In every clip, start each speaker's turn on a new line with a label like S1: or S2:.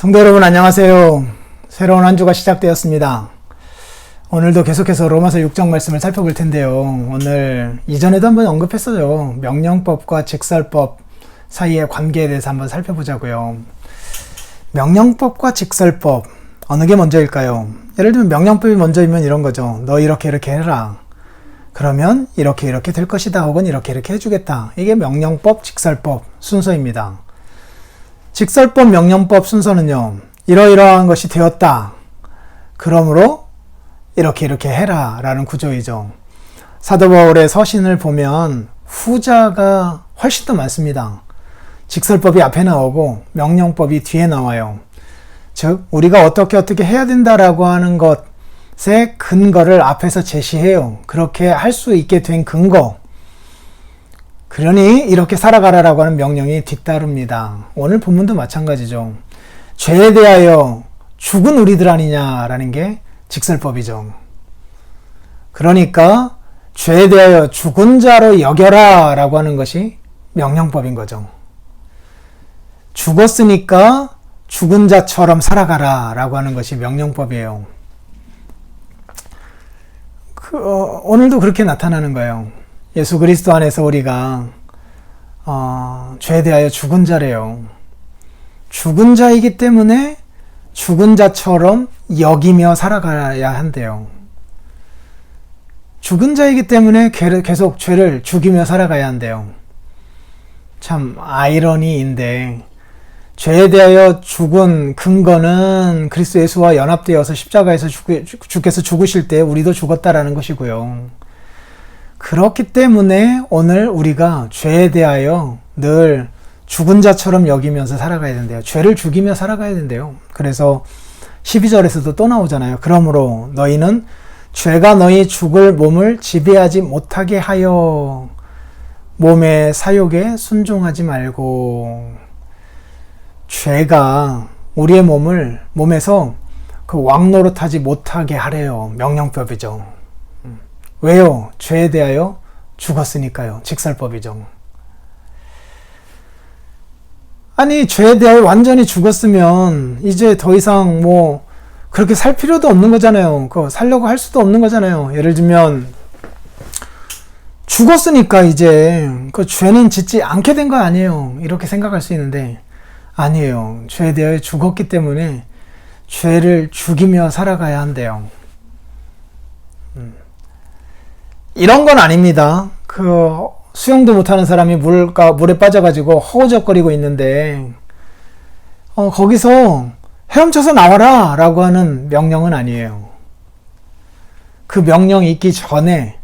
S1: 성도 여러분 안녕하세요. 새로운 한 주가 시작되었습니다. 오늘도 계속해서 로마서 6장 말씀을 살펴볼 텐데요. 오늘 이전에도 한번 언급했어요. 명령법과 직설법 사이의 관계에 대해서 한번 살펴보자고요. 명령법과 직설법 어느 게 먼저일까요? 예를 들면 명령법이 먼저이면 이런 거죠. 너 이렇게 해라. 그러면 이렇게 될 것이다. 혹은 이렇게 해주겠다. 이게 명령법, 직설법 순서입니다. 직설법, 명령법 순서는요. 이러이러한 것이 되었다. 그러므로 이렇게 해라 라는 구조이죠. 사도 바울의 서신을 보면 후자가 훨씬 더 많습니다. 직설법이 앞에 나오고 명령법이 뒤에 나와요. 즉 우리가 어떻게 해야 된다라고 하는 것의 근거를 앞에서 제시해요. 그렇게 할 수 있게 된 근거. 그러니 이렇게 살아가라라고 하는 명령이 뒤따릅니다. 오늘 본문도 마찬가지죠. 죄에 대하여 죽은 우리들 아니냐라는 게 직설법이죠. 그러니까 죄에 대하여 죽은 자로 여겨라 라고 하는 것이 명령법인 거죠. 죽었으니까 죽은 자처럼 살아가라 라고 하는 것이 명령법이에요. 오늘도 그렇게 나타나는 거예요. 예수 그리스도 안에서 우리가 죄에 대하여 죽은 자래요. 죽은 자이기 때문에 죽은 자처럼 여기며 살아가야 한대요. 죽은 자이기 때문에 계속 죄를 죽이며 살아가야 한대요. 참 아이러니인데 죄에 대하여 죽은 근거는 그리스도 예수와 연합되어서 십자가에서 주께서 죽으실 때 우리도 죽었다라는 것이고요. 그렇기 때문에 오늘 우리가 죄에 대하여 늘 죽은 자처럼 여기면서 살아가야 된대요. 죄를 죽이며 살아가야 된대요. 그래서 12절에서도 또 나오잖아요. 그러므로 너희는 죄가 너희 죽을 몸을 지배하지 못하게 하여 몸의 사욕에 순종하지 말고. 죄가 우리의 몸에서 그 왕노릇하지 못하게 하래요. 명령법이죠. 왜요? 죄에 대하여 죽었으니까요. 직설법이죠. 아니 죄에 대하여 완전히 죽었으면 이제 더 이상 그렇게 살 필요도 없는 거잖아요. 살려고 할 수도 없는 거잖아요. 예를 들면 죽었으니까 이제 그 죄는 짓지 않게 된 거 아니에요. 이렇게 생각할 수 있는데 아니에요. 죄에 대하여 죽었기 때문에 죄를 죽이며 살아가야 한대요. 이런 건 아닙니다. 수영도 못하는 사람이 물에 빠져가지고 허우적거리고 있는데 거기서 헤엄쳐서 나와라 라고 하는 명령은 아니에요. 그 명령이 있기 전에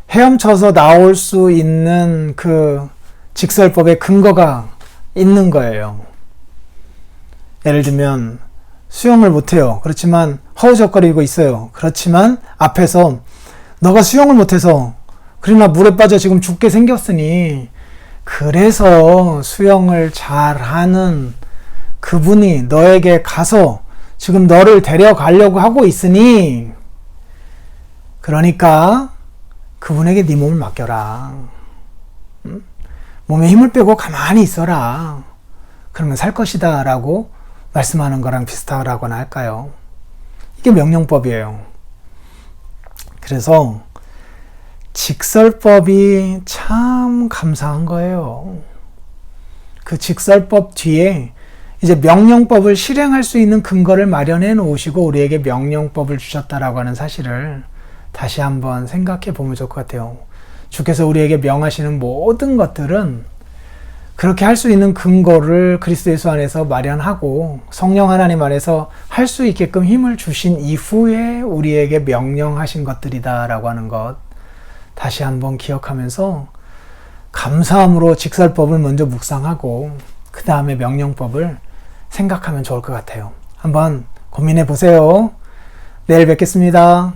S1: 헤엄쳐서 나올 수 있는 그 직설법의 근거가 있는 거예요. 예를 들면 수영을 못해요. 그렇지만 허우적거리고 있어요. 그렇지만 앞에서 너가 수영을 못해서 그러나 물에 빠져 지금 죽게 생겼으니 그래서 수영을 잘하는 그분이 너에게 가서 지금 너를 데려가려고 하고 있으니 그러니까 그분에게 네 몸을 맡겨라. 몸에 힘을 빼고 가만히 있어라. 그러면 살 것이다 라고 말씀하는 거랑 비슷하다고나 할까요? 이게 명령법이에요. 그래서 직설법이 참 감사한 거예요. 그 직설법 뒤에 이제 명령법을 실행할 수 있는 근거를 마련해 놓으시고 우리에게 명령법을 주셨다라고 하는 사실을 다시 한번 생각해 보면 좋을 것 같아요. 주께서 우리에게 명하시는 모든 것들은 그렇게 할 수 있는 근거를 그리스도 예수 안에서 마련하고 성령 하나님 안에서 할 수 있게끔 힘을 주신 이후에 우리에게 명령하신 것들이다라고 하는 것 다시 한번 기억하면서 감사함으로 직설법을 먼저 묵상하고 그 다음에 명령법을 생각하면 좋을 것 같아요. 한번 고민해 보세요. 내일 뵙겠습니다.